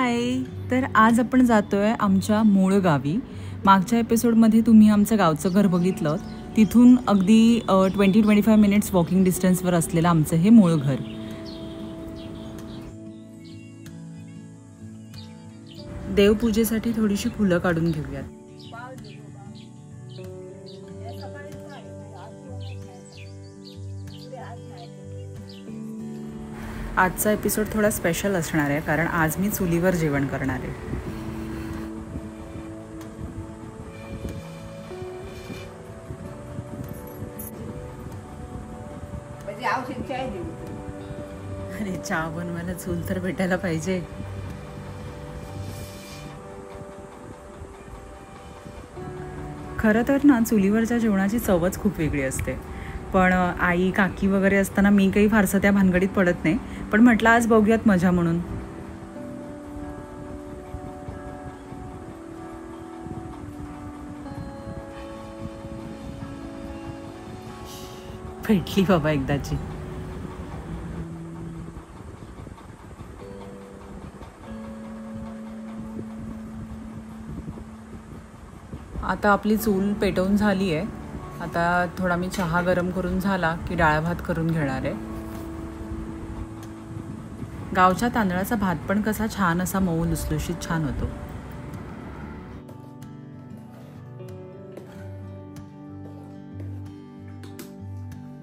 हाय. तर आज आपण जातोय आमच्या मूळ गावी. मागच्या एपिसोडमध्ये तुम्ही आमचं गावचं घर बघितलं. तिथून अगदी 20-25 मिनिट्स वॉकिंग डिस्टन्सवर असलेलं आमचं हे मूळ घर. देवपूजेसाठी थोडीशी फुलं काढून घेऊयात. आजचा एपिसोड थोडा स्पेशल असणार आहे कारण आज मी चुलीवर जेवण करणार आहे. अरे चहा बनवायला चूल तर भेटायला पाहिजे. खरं तर ना चुलीवरच्या जेवणाची चवच खूप वेगळी असते. पण आई काकी वगैरे असताना मी काही फारसं त्या भानगडीत पडत नाही. पण म्हटलं आज बघूयात मजा म्हणून. भेटली बाबा एकदाची. आता आपली चूल पेटवून झाली आहे. आता थोडा मी चहा गरम करून झाला की डाळ भात करून घेणार आहे. गावच्या तांदळाचा भात पण कसा छान असा मऊ लुसलुशीत छान होतो.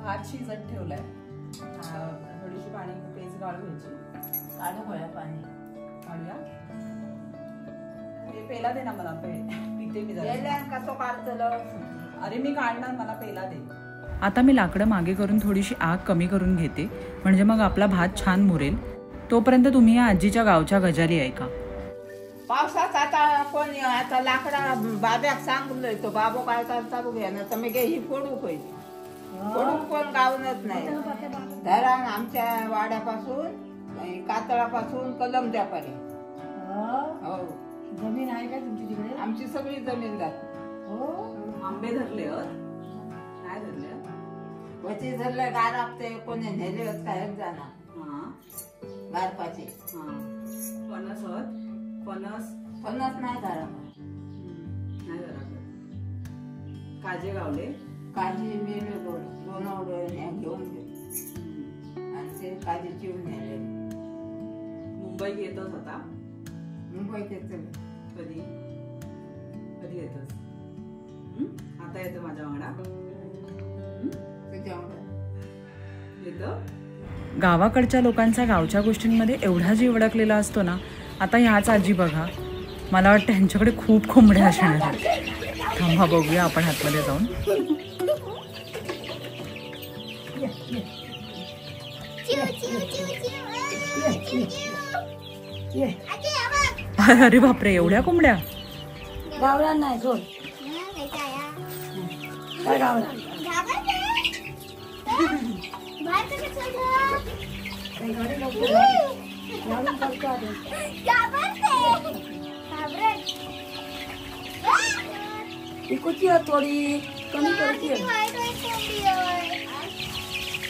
भात शिजत ठेवलाय. थोडीशी पाणी पेज गाळू घ्यायची. काढू गोळ्या पाणी काढूया. पेला दे ना मला. पिते मी जरा. अरे मी काढणार, मला पेला दे. आता मी लाकडं मागे करून थोडीशी आग कमी करून घेते म्हणजे मग आपला भात छान मुरेल. तोपर्यंत तुम्ही या आजीच्या गावच्या गजाली ऐका. पावसात आता कोण आता लाकडा बाब्याक सांगलोय तो बाबो काय चालू घ्या ना तर मी ही फोडू पाहिजे. फोडून कोण गावनच नाही. धरण आमच्या वाड्यापासून कातळापासून कलम द्यापारी. हो जमीन आहे का तुमची तिकडे? आमची सगळी जमीनदार. हो आंबे धरले काय धरले वची धरले गार आपते कोणी नेले होत काय जाणार. गारपाचे फणस फणस फणस नाही धरा नाही धरा. काजे गावले काजी मेले दोन घेऊन आणि ते काजी चिवून नेले. मुंबईत येतच होता. मुंबईत येत कधी कधी येतच. आता येतं माझ्या वांगडा. गावाकडच्या लोकांचा गावच्या गोष्टींमध्ये एवढा जीव अडकलेला असतो ना. आता ह्याच आजी बघा, मला वाटतं ह्यांच्याकडे खूप कोंबड्या असणार. थांबा बघूया आपण आतमध्ये जाऊन. अरे बापरे, एवढ्या कोंबड्या. गावरान नाही सोड. काय गावरान?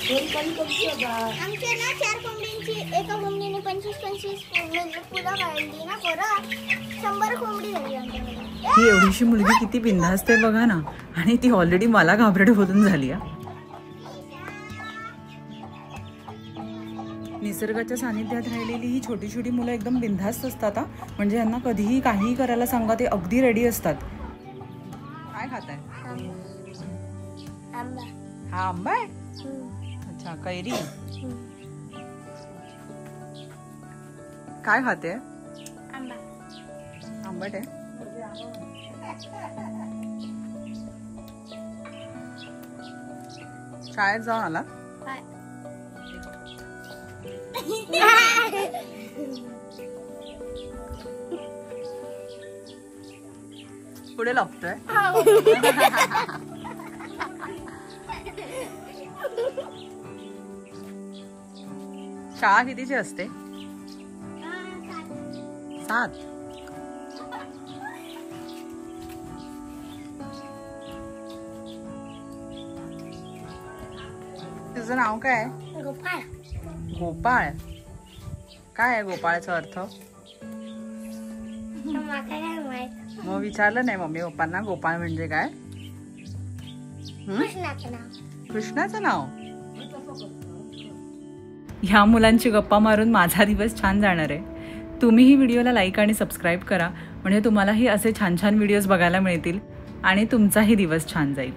थोडी कमी करते. आमच्या ना 4 कोंबड्यांची एका कोंबडीने 25 पुरा काढली ना. पोरं 100 कोंबडी झाली आमच्याकडे. ही एवढीशी मुलगी किती बिनधास्त आहे बघा ना. आणि ती ऑलरेडी मला घाबरट बोलून झाली. निसर्गाच्या सानिध्यात राहिलेली ही छोटी छोटी मुलं एकदम बिनधास्त असतात. म्हणजे यांना कधीही काहीही करायला सांगा ते अगदी रेडी असतात. काय खाताय? आंबा. हा आंबा आहे. अच्छा, कैरी. काय खाते? आंबा. आंबट आहे. शाळेत जाऊन आला? पुढे लपतोय. शाळा कितीची असते? 7. तुझं नाव काय? गोपाळ. गोपाळ. काय आहे गोपाळाचा अर्थ? मग विचारलं नाही मम्मी पप्पांना गोपाळ म्हणजे काय? कृष्णाचं नाव. ह्या मुलांची गप्पा मारून माझा दिवस छान जाणार आहे. तुम्ही ही व्हिडिओला लाईक आणि सबस्क्राईब करा म्हणजे तुम्हालाही असे छान छान व्हिडिओज बघायला मिळतील आणि तुमचाही दिवस छान जाईल.